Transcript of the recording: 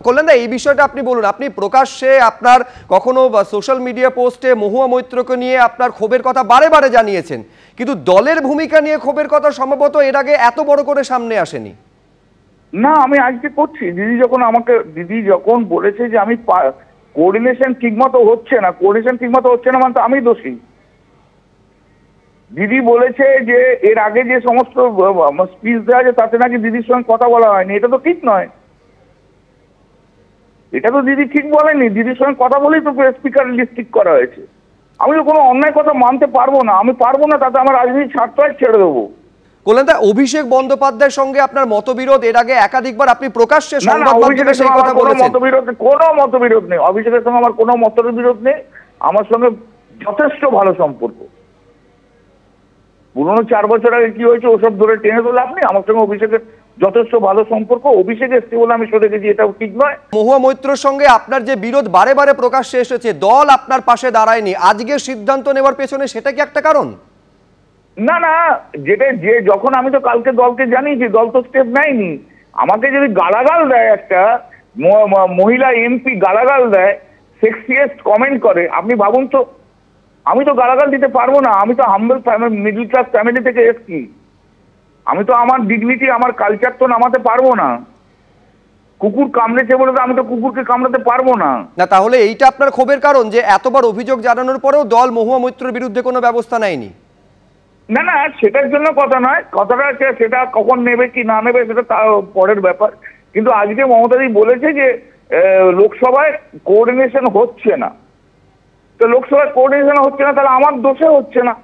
কল্যাণদা, এই বিষয়টা আপনি বলুন, আপনি প্রকাশ্যে আপনার কখনো সোশ্যাল মিডিয়া পোস্টে মহুয়া মৈত্রকে নিয়ে আপনার ক্ষোভের কথা বারে বারে জানিয়েছেন, কিন্তু দলের ভূমিকা নিয়ে ক্ষোভের কথা সম্ভবত এর আগে এত বড় করে সামনে আসেনি। না, আমি আজকে করছি। দিদি যখন বলেছে যে আমি কোঅর্ডিনেশন ঠিকমতো হচ্ছে না মানে তো আমি দোষী। দিদি বলেছে যে এর আগে যে সমস্ত স্পিচ দেওয়া আছে তাতে নাকি দিদির সঙ্গে কথা বলা হয়নি, এটা তো ঠিক নয়। এটা তো দিদি ঠিক বলেনি। দিদির সঙ্গে কথা বলেই তো স্পিকার লিস্ট করা হয়েছে। আমি তো কোনো অন্যায় কথা মানতে পারবো না। আমি পারবো না, তাতে আমার রাজনীতি ছাড়তে ছেড়ে দেবো। কল্যাণদা, অভিষেক বন্দ্যোপাধ্যায়ের সঙ্গে আপনার মতবিরোধ, এর আগে একাধিকবার আপনি প্রকাশ্যে সংবাদ মাধ্যমে সেই কথা বলেছেন। কোনো মতবিরোধ নেই। অভিষেকের সঙ্গে আমার কোনো মতবিরোধ নেই। আমার সঙ্গে যথেষ্ট ভালো সম্পর্ক। পুরনো 4 বছর আগে কি হয়েছে ওসব ধরে টেনে তোলে আপনি। আমার সঙ্গে অভিষেকের যথেষ্ট ভালো সম্পর্ক। অভিষেক এসছে বলে আমি সরে গেছি, এটাও ঠিক নয়। মহুয়া মৈত্রর সঙ্গে আপনার যে বিরোধ বারে বারে প্রকাশ্যে এসেছে, দল আপনার পাশে দাঁড়ায়নি, আজকে সিদ্ধান্ত নেওয়ার পেছনে সেটা কি একটা কারণ? না, যখন আমি তো কালকে দলকে জানিয়েছি, দল তো স্টেপ নেয়নি। আমাকে যদি গালাগাল দেয়, একটা মহিলা এমপি গালাগাল দেয়, সেক্সিয়েস্ট কমেন্ট করে, আপনি ভাবুন তো। আমি তো গালাগাল দিতে পারবো না। আমি তো হাম্বল ফ্যামিলি, মিডল ক্লাস ফ্যামিলি থেকে এসেছি। আমি তো আমার ডিগনিটি, আমার কালচার তো নামাতে পারবো না। কুকুর কামড়েছে বলে তো আমি তো কুকুরকে কামড়াতে পারবো না। না, তাহলে এইটা আপনার ক্ষোভের কারণ যে এতবার অভিযোগ জানানোর পরেও দল মহুয়া মৈত্রর বিরুদ্ধে কোনো ব্যবস্থা নেয়নি? না, সেটার জন্য কথা নয়। কথাটা সেটা কখন নেবে কি না নেবে সেটা তার পরের ব্যাপার। কিন্তু আজকে মমতাদি বলেছে যে লোকসভায় কোঅর্ডিনেশন হচ্ছে না। তো লোকসভায় কোঅর্ডিনেশন হচ্ছে না, তাহলে আমার দোষে হচ্ছে না।